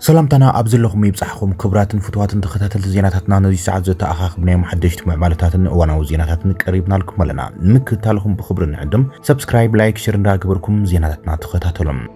سلامتنا أبزلكم يبصحكم كبرات فتوات تختاتل زيناتنا نزي ساعات زتا أخاخ بناي محدشت معمالتاتن وانا زيناتاتن قريبنا لكم لنا نمكتالكم بخبر نعدم سبسكرايب لايك شير ندا كبركم زيناتنا تختاتلهم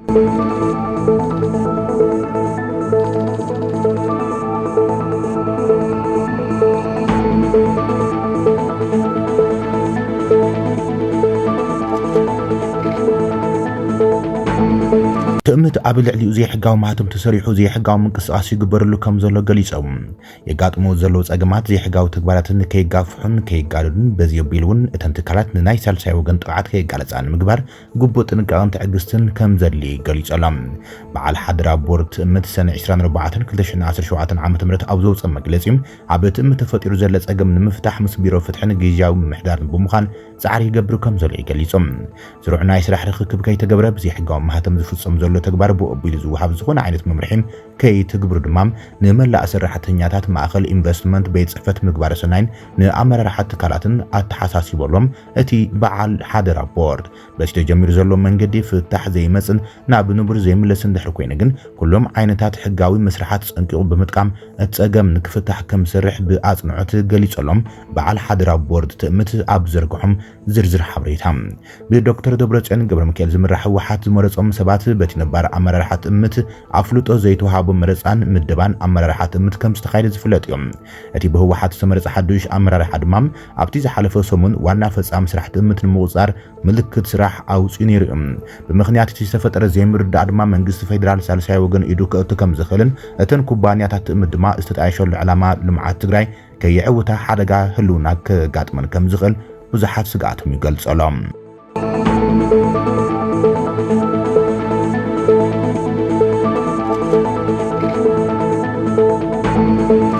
تأمت قبل علي زي حقاو ماتم تسريحو زي حقاو منقصاص يقبر له كم زلو غليصوم يقاطمو زلو صقمات زي حقاو تكباراتن كيغافحون كيغالون بزي بيلون اتنتكالات ناي سالساي وغن طقعات كيغالصان مغبار غبو طنقان تعغستن كم زلي غليصلام بعل حضرا بورت امت سنه 24 2017 عام تمرت ابزو صم مغلصيم عبت امت تفطيرو زل صقم نمفتح مس بيرو فتحن جيجاو محدار بمخان صعر يقبر كم زلي غليصوم زرعنا يسرح رخكب كي تغبر بزي حقاو ماتم زفصم زلو تكبار بو ابيل زوحاب زخون عينت ممرحيم كي تكبر دمام نملا سرحتنياتات ماخل انفستمنت بيت صفت مغبار سناين نامر حت كالاتن اتحساسي بولم اتي بعل حاضر بورد بس تجمير زلو منجدي فتح زي مسن ناب نبر زي ملسن دحر كوينغن كلهم عينتات حقاوي مسرحات صنقيو بمطقام اتصقم نكفتح كم سرح باصنعت غليصلهم بعل حاضر بورد تمت ابزرقهم زرزر حبريتام بدكتور دبرصن غبر ميكائيل زمرح وحات زمرصم سبات بتنبار امررحات امت افلطو زيتوهابو مرصان مدبان امررحات امت كم استخايد زفلط يوم اتي بهوحات سمرص حدوش امررح دمام ابتي زحلفو سمون وانا فصام سرحت امت الموصار ملكت سراح اوصين يرم بمخنيات تيستفطر زيمر دادما منግስት ፌደራል ሳልሳይ ወገን ኢዱ ከእቱ ከም ዝኽልን እተን ኩባንያታት ምድማ እስተጣይሸሉ ዕላማ ልምዓት ትግራይ ከይዕውታ ሓደጋ ህልውና ከጋጥመን ከም ዝኽእል ብዙሓት ስጋኣቶም ይገልጸሎም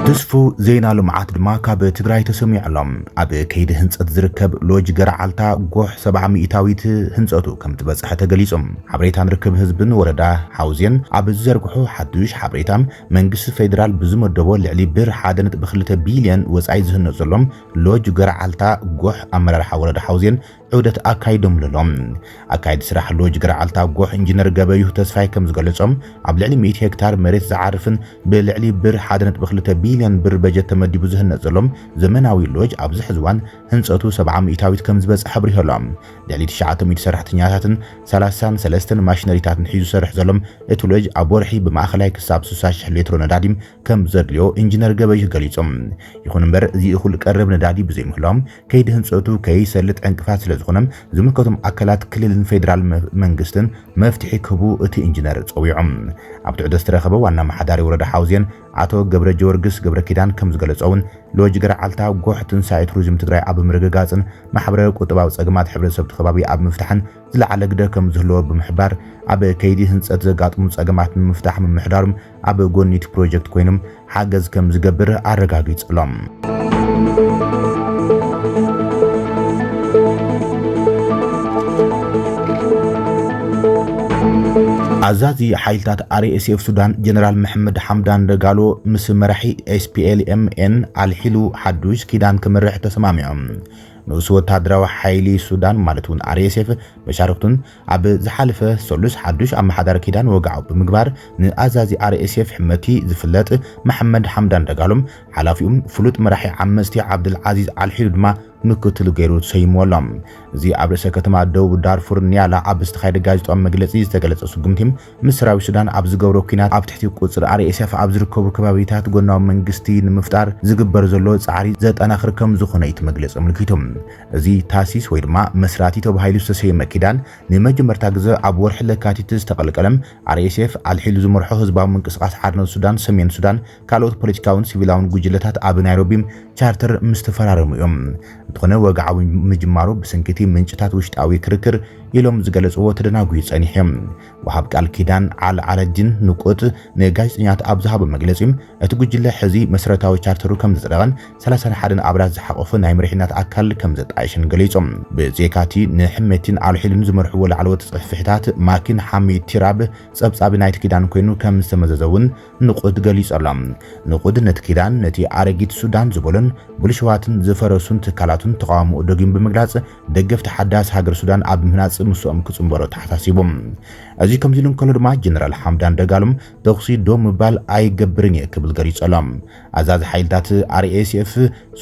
تسفو زينا لمعات دماكا بتقراي تسميع لهم أبي كيد هنصت زركب لوج قرعالتا قوح 700 تاويت هنصتو كم تبصح تقليصم حبريتان ركب حزبن وردا حوزين أبي زرقحو حدوش حبريتام منقس فيدرال بزمر دول لعلي بر حادنت بخلته بيليون وسعيز هنصلهم لوج قرعالتا قوح أمرار حوردا حوزين عودة أكايدهم لهم أكايد سراح لوج قرعالتا قوح انجينر قبايو تسفاي كم زقلصم أبي لعلي 100 هكتار مريت زعارفن بلعلي بر حادنت بخلته بيليون بر بجت تمدي بزهن نزلهم زمناوي لوج أبز حزوان هنصتو 700 تاويت كم زبز حبري هلام دعلي تشعاتو ميت سرحتنياتن 33 ماشينريتاتن حيزو سرح زلهم اتولوج أبورحي بماخلاي كساب سوساش لترو نداديم كم زرليو انجينر قبايو قليصم يخون مبر زي اخول قرب ندادي بزيم هلام كيد هنصتو كي سلت انقفات لزخونم زمكتم أكلات كليلن فيدرال منقستن مفتحي كبو اتي انجينر تصويعم عبتو عدسترخبو وانا محداري ورد حوزين عطو قبر جورجس قبر كيدان كم زغلصون لوج قرعالتا قوحتن ساي توريزم تግራይ اب مرغغاصن محبره قطباو صقمات حبرتسب تخبابي اب مفتحن زلعل قده كم زهلو بمحبار اب كيدي هنصت زغاطم صقمات مفتاح محدارم اب غونيت بروجكت كوينم حاجز كم زغبر ارغاغيصلم عزازي حيلتات RSF سودان جنرال محمد حمدان دغالو مس مرحي SPLMN الحلو حدوش كيدان كمرح تسماميهم نوس وتادراو حيلي سودان مالتون RSF بشاركتون اب زحالفه سولس حدوش ام حدار كيدان وقعو بمغبار نازازي RSF حمتي زفلط محمد حمدان دغالوم حلافيوم فلوت مرحي عمستي عبد العزيز الحلو دما مكتل غيرو سيمولم زي ابرسه كتما دو دارفور نيالا ابست خايد غازطو مغلصي استغلص سغمتيم مسراوي سودان ابز غبرو كينات اب تحتي قصر RSF ابز ركبو كبابيتات غناو منغستي نمفتار زغبر زلو صاري زطناخر كم زخونه يتمغلص ملكيتم زي تاسيس ويدما مسراتي تو بهايلو سسي مكيدان نمجمرتا غزا اب ورح لكاتيتس تقلقلم RSF الحلو زمرحو حزباو منقسقاس حارن سودان سمين سودان كالوت بوليتيكاون سيفيلاون غجلتات اب نيروبيم چارتر مستفرارميوم تخونه وقعو مجمارو بسنكتي منጭታት ውሽጣዊ ክርክር ኢሎም ዝገለጽዎ ተደናጉ ይጸኒሕም ወሃብ ቃል ኪዳን ዓለድን ንቆት ነጋዜጠኛት ኣብዝሃበ መግለጺም እቲ ጉጅለ ሕዚ መስረታዊ ቻርተሩ ከም ዝጸደቐን 31 ኣባላት ዝሓቆፈ ናይ ምርሕናት ኣካል ከም ከም ዘጣይሽን ገሊጾም ብዜካቲ ንሕመትን አልሒልን ዝመርሕዎ ላዕለዎት ጽሕፍታት ማኪን ሐሚድ ቲራብ ጸብጻብ ናይቲ ኪዳን ኮይኑ ከም ዝተመዘዘውን ንቁድ ገሊጾሎም ንቁድ ነቲ ኪዳን ነቲ አረጊት ሱዳን ዝበሉን ብልሽዋትን ዝፈረሱን ትካላቱን ተቃውሞ ደጊም ብምግላጽ ደገፍቲ ሓዳስ ሃገር ሱዳን ኣብ ምህናጽ ምስኦም ክጽምበሮ ተሓሳሲቦም እዚ ከምዚሉን ከሎ ድማ ጀነራል ሐምዳን ደጋሎም ተኽሲ ዶ ምባል ኣይገብርን ክብል ገሊጾሎም አዛዝ ሓይልታት RSF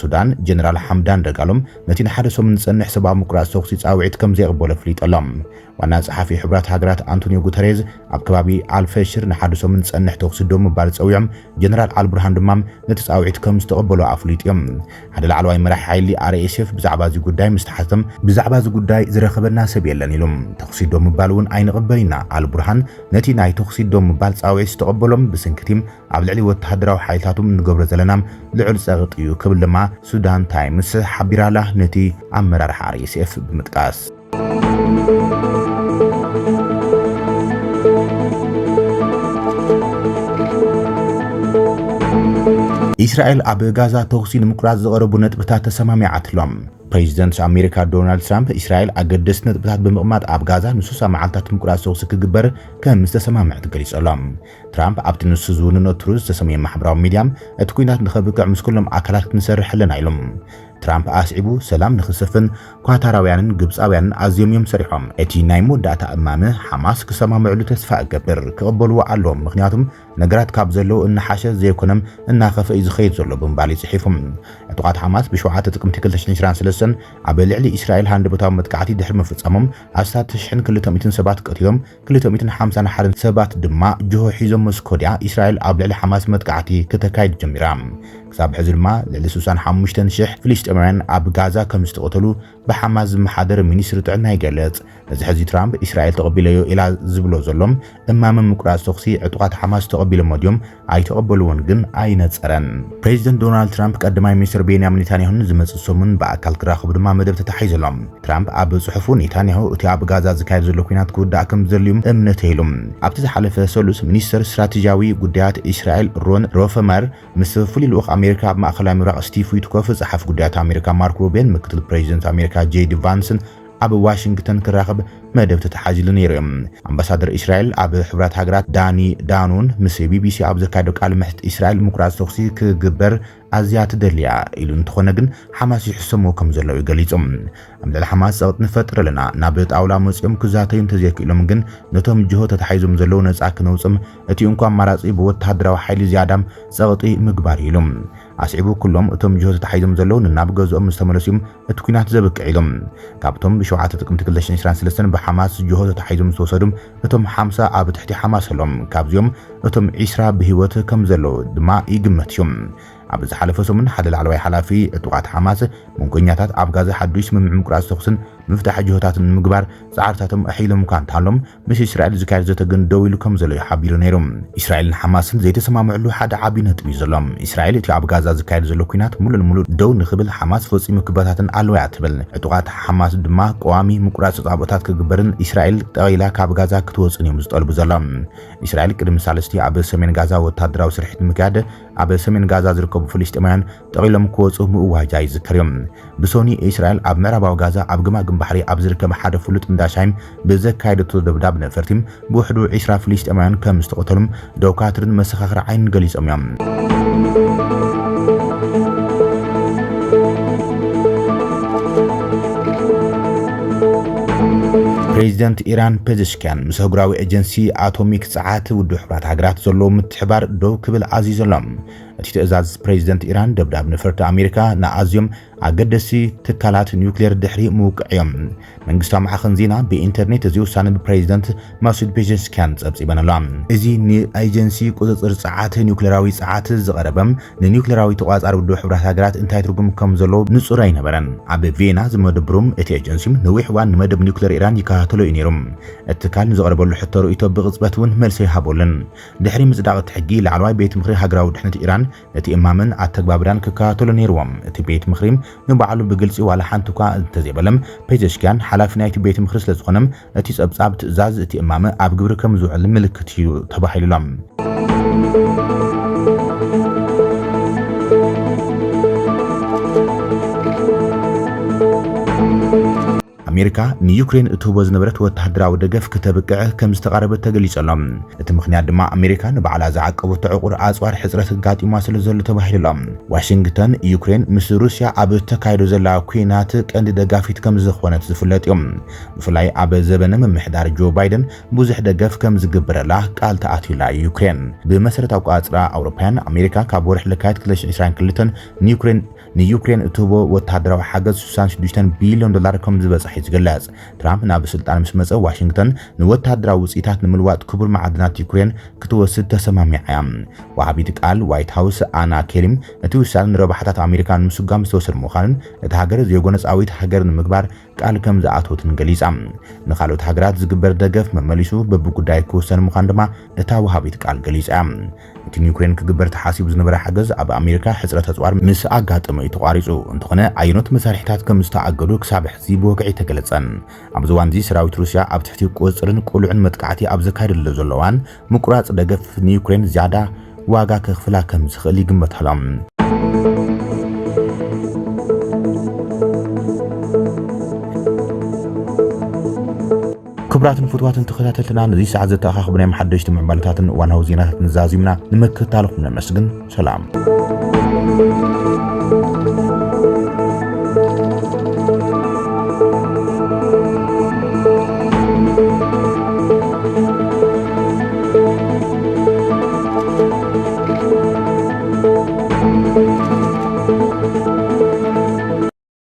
ሱዳን ጀነራል ሐምዳን ደጋሎም ነቲ ሓደ ሰሙን ዝጸንሕ ሰብኣዊ ምቁራጽ ተኽሲ ጻውዒት ከም ዘይቕበሎ ፍሊጦሎም ዋና ጸሓፊ ሕብራት ሃገራት አንቶኒዮ ጉተሬዝ ኣብ ከባቢ አልፈሽር ንሓደ ሰሙን ዝጸንሕ ተኽሲ ዶ ምባል ጸዊዖም ጀነራል አልቡርሃን ድማ ነቲ ጻውዒት ከም ዝተቐበሎ ኣፍሊጥዮም ሓደ ላዕለዋይ መራሒ ሓይሊ RSF ብዛዕባ እዚ ጉዳይ ምስተሓተም ብዛዕባ እዚ ጉዳይ ዝረኸበና ሰብ የለን ኢሎም ተኽሲ ዶ ምባል እውን ኣይንቕበል ኢና አልቡርሃን ነቲ ናይ ተኽሲ ዶ ምባል ጻውዒት ዝተቐበሎም ብስንክቲም ኣብ ልዕሊ ወተሃደራዊ ሓይልታቱም ንገብሮ ዘለና ልዑል ጸቕጥ እዩ ክብል ድማ ሱዳን ታይምስ ሓቢራላ ነቲ ኣመራርሓ RSF ብምጥቃስ ኢስራኤል ኣብ ጋዛ ተኽሲ ንምቁራጽ ዝቐረቡ ነጥብታት ተሰማሚዓትሎም ፕሬዚደንት አሜሪካ ዶናልድ ትራምፕ ኢስራኤል አገደስቲ ነጥብታት ብምቕማጥ ኣብ ጋዛ ንሱሳ መዓልታት ምቁራጽ ተኽሲ ክግበር ከም ዝተሰማምዐት ገሊጾሎም ትራምፕ ኣብቲ ንሱ ዝውንኖ ትሩዝ ዝተሰመየ ማሕበራዊ ሚድያም እቲ ኩናት ንኸብቅዕ ምስ ኩሎም ኣካላት ክንሰርሕ ኣለና ኢሎም ትራምፕ ኣስዒቡ ሰላም ንኽሰፍን ኳታራውያንን ግብፃውያንን ኣዝዮም እዮም ሰሪሖም እቲ ናይ መወዳእታ እማመ ሓማስ ክሰማምዕሉ ተስፋ እገብር ክቕበልዎ ኣለዎም ምክንያቱም ነገራት ካብ ዘለው እናሓሸ ዘይኮነም እናኸፈ እዩ ዝኸይድ ዘሎ ብምባል ይጽሒፎም ዕጡቓት ሓማስ ብ7 ጥቅምቲ 2023 ኣብ ልዕሊ እስራኤል ሃንደበታዊ መጥቃዕቲ ድሕሪ ምፍጻሞም ኣስታት 1200 ሰባት ቀቲሎም 251 ሰባት ድማ ጅሆ ሒዞም መስኮድያ እስራኤል ኣብ ልዕሊ ሓማስ መጥቃዕቲ ከተካይድ ጀሚራ ክሳብ ሕዚ ድማ ልዕሊ 65,000 ፍልስጤማውያን ኣብ ጋዛ ከም ዝተቆተሉ ብሓማስ ዝመሓደር ሚኒስትሪ ጥዕና ይገለጽ ነዚ ሕዚ ትራምፕ እስራኤል ተቐቢለዮ ኢላ ዝብሎ ዘሎም እማመ ምቁራጽ ተኽሲ ዕጡቓት ሓማስ ተቐቢሎም ሞድዮም ኣይተቐበልዎን ግን ኣይነጸረን ፕሬዚደንት ዶናልድ ትራምፕ ቀዳማይ ሚኒስትር ቤንያሚን ኔታንያሁን ዝመጽእ ሰሙን በኣካል ክራኸቡ ድማ መደብ ተታሒዞሎም ትራምፕ ኣብ ጽሑፉ ኔታንያሁ እቲ ኣብ ጋዛ ዝካየድ ዘሎ ኩናት ክውዳእ ከም ዘልዩም እምነት የኢሎም ኣብቲ ዝሓለፈ ሰሉስ ሚኒስትር ስትራቴጂያዊ ጉዳያት እስራኤል ሮን ሮፈመር ምስ ፍሉይ ልኡኽ አሜሪካ ኣብ ማእኸላይ ምብራቕ ስቲቭ ዊትኮፍ ጸሓፊ ጉዳያት አሜሪካ ማርክ ሩቢን ምክትል ፕሬዚደንት አሜሪካ ጄዲ ቫንስን ኣብ ዋሽንግተን ክራኸብ መደብ ተታሓዚሉ ነይሮም ኣምባሳደር እስራኤል ኣብ ሕብራት ሃገራት ዳኒ ዳኑን ምስ ቢቢሲ ኣብ ዘካየደ ቃል ምሕት እስራኤል ምቁራጽ ተኽሲ ክግበር ኣዝያ ትደልያ ኢሉ እንትኾነ ግን ሓማስ ይሕሰሞ ከም ዘለው ገሊጾም ኣብ ልዕሊ ሓማስ ጸቕጥ ንፈጥር ኣለና ናብ ጣውላ መጽኦም ክዛተዩ እንተዘይክኢሎም ግን ነቶም ጅሆ ተታሒዞም ዘለው ነጻ ክነውፅም እቲ እንኳ ኣማራጺ ብወተሃደራዊ ሓይሊ ዝያዳም ጸቕጢ ምግባር ኢሎም ኣስዒቡ ኩሎም እቶም ጅሆ ተታሒዞም ዘለው ናብ ገዝኦም ዝተመለሱም እቲ ኩናት ዘብቅዕ ኢሎም ካብቶም ብ7 ጥቅምቲ 2023 ብሓማስ ጅሆ ተታሒዞም ዝተወሰዱም እቶም 50 ኣብ ትሕቲ ሓማስ ኣሎም ካብዚኦም እቶም 20 ብህይወት ከም ዘለው ድማ ይግመት እዮም ኣብ ዝሓለፈ ሰሙን ሓደ ላዕለዋይ ሓላፊ ዕጡቓት ሓማስ መንጎኛታት ኣብ ጋዛ ሓዱሽ ስምምዕ ምቁራጽ ተኽስን ምፍታሕ ጅሆታትን ምግባር ጻዕርታቶም ኣሒሎም እኳ እንተሃሎም ምስ እስራኤል ዝካየድ ዘተ ግን ደው ኢሉ ከም ዘሎ ሓቢሩ ነይሮም እስራኤልን ሓማስን ዘይተሰማምዕሉ ሓደ ዓቢ ነጥቢ እዩ ዘሎም እስራኤል እቲ ኣብ ጋዛ ዝካየድ ዘሎ ኩናት ሙሉእ ንሙሉእ ደው ንኽብል ሓማስ ፈጺሙ ክበታትን ኣለዋ ትብል ዕጡቓት ሓማስ ድማ ቀዋሚ ምቁራጽ ጻብኦታት ክግበርን እስራኤል ጠቒላ ካብ ጋዛ ክትወፅን እዮም ዝጠልቡ ዘሎም እስራኤል ቅድሚ ሳለስቲ ኣብ ሰሜን ጋዛ ወተሃደራዊ ስርሒት ምክያድ ኣብ ሰሜን ጋዛ ዝርከቡ ፍልስጤማውያን ጠቒሎም ክወፁ ምእዋጃ ይዝከር እዮም ብሶኒ እስራኤል ኣብ ምዕራባዊ ጋዛ ኣብ ግማግም ባሕሪ ኣብ ዝርከብ ሓደ ፍሉጥ እንዳሻይም ብዘካየደቶ ደብዳብ ነፈርቲም ብውሕዱ 20 ፍልስጤማውያን ከም ዝተቆተሉም ደውካትርን መሰኻኽሪ ዓይን ገሊጾም እዮም ፕሬዚደንት ኢራን ፔዜሽኪያን ምስ ህጉራዊ ኤጀንሲ አቶሚክ ጸዓት ውድብ ሕብራት ሃገራት ዘለዎ ምትሕባር ደው ክብል ኣዚዞሎም እቲ ትእዛዝ ፕሬዚደንት ኢራን ደብዳብ ነፈርቲ ኣሜሪካ ንኣዝዮም ኣገደሲ ትካላት ኒውክሌር ድሕሪ ምውቅዕ እዮም መንግስታዊ ማዕኸን ዜና ብኢንተርኔት እዚ ውሳነ ብፕሬዚደንት ማሱድ ፔዜሽኪያን ጸብጺበን ኣሎ እዚ ንኤጀንሲ ቁፅፅር ጸዓት ኒውክሌራዊ ጸዓት ዝቐረበም ንኒውክሌራዊ ተቋጻሪ ውድብ ሕብራት ሃገራት እንታይ ትርጉም ከም ዘለዎ ንጹር ኣይነበረን ኣብ ቪየና ዝመደብሩም እቲ ኤጀንሲ ንዊሕ እዋን ንመደብ ኒውክሌር ኢራን ይከታተሉ እዩ ነይሮም እቲ ትካል ንዘቕረበሉ ሕቶ ርእይቶ ብቕጽበት እውን መልሲ ይሃበሉን ድሕሪ ምጽዳቕ እቲ ሕጊ ላዕለዋይ ቤት ምክሪ ሃገራዊ ድሕነት ኢራን ነቲ እማምን ኣተግባብራን ክከታተሉ ነይሮም እቲ ቤት ምክሪ ንባዕሉ ብግልጺ ዋላ ሓንቲ እኳ እንተዘይበለም ፔዜሽኪያን ሓላፊ ናይቲ ቤት ምክሪ ስለ ዝኾነም እቲ ጸብጻብ ትእዛዝ እቲ እማመ ኣብ ግብሪ ከም ዝውዕል ምልክት እዩ ተባሂሉሎም ኣሜሪካ ንዩክሬን እትህቦ ዝነበረት ወተሃደራዊ ደገፍ ከተብቅዕ ከም ዝተቃረበት ተገሊጸሎም። እቲ ምኽንያት ድማ ኣሜሪካ ንባዕላ ዝዓቀበቶ ዕቁር ኣጽዋር ሕጽረት ጋጢማ ስለ ዘሎ ተባሂሉሎም። ዋሽንግተን ዩክሬን ምስ ሩስያ ኣብ ተካይዶ ዘላ ኩናት ቀንዲ ደጋፊት ከም ዝኾነት ዝፍለጥ እዮም። ብፍላይ ኣብ ዘበነ ምምሕዳር ጆ ባይደን ብዙሕ ደገፍ ከም ዝግበረላ ቃል ተኣትዩላ ዩክሬን። ብመሰረታዊ ቋጽራ ኣውሮፓውያን ኣሜሪካ ካብ ወርሒ ለካቲት 2022 ንዩክሬን እትህቦ ወተሃደራዊ ሓገዝ 66 ቢልዮን ዶላር ከም ዝበጽሕ ይግለጽ። ትራምፕ ናብ ስልጣን ምስ መጸ ዋሽንግተን ንወተሃደራዊ ውጽኢታት ንምልዋጥ ክቡር ማዕድናት ዩክሬን ክትወስድ ተሰማሚዓ እያ። ወሃቢት ቃል ዋይት ሃውስ ኣና ኬሊም እቲ ውሳነ ንረብሓታት ኣሜሪካ ንምስጋም ዝተወሰደ ምዃንን እቲ ሃገር ዘይጎነፃዊት ሃገር ንምግባር ቃል ከም ዝኣተወትን ገሊጻ። ንኻልኦት ሃገራት ዝግበር ደገፍ መመሊሱ በብጉዳይ ክወሰን ምዃን ድማ እታ ወሃቢት ቃል ገሊጻ። እቲ ዩክሬን ክግበር ተሓሲቡ ዝነበረ ሓገዝ ኣብ ኣሜሪካ ሕጽረት ኣጽዋር ምስ ኣጋጠመ ተቋሪጹ እንተኾነ ዓይኖት መሳርሒታት ከም ዝተኣገዱ ክሳብ ሕዚ ብወግዒ ተገለጸን። ኣብ ዝዋን እዚ ሰራዊት ሩስያ ኣብ ትሕቲ ቁጽርን ቁልዕን መጥቃዕቲ ኣብ ዘካይደሉ ዘለዋን ምቁራጽ ደገፍ ንዩክሬን ዝያዳ ዋጋ ከኽፍላ ከም ዝኽእል ይግመተሎም። ክቡራትን ፍትዋትን ተኸታተልትና ነዚ ሰዓት ዘተኣኻኽቡ ናይ ሓደሽቲ ምዕባለታትን ዋናዊ ዜናታትን ዛዚምና ንምክትታልኩም ነመስግን። ሰላም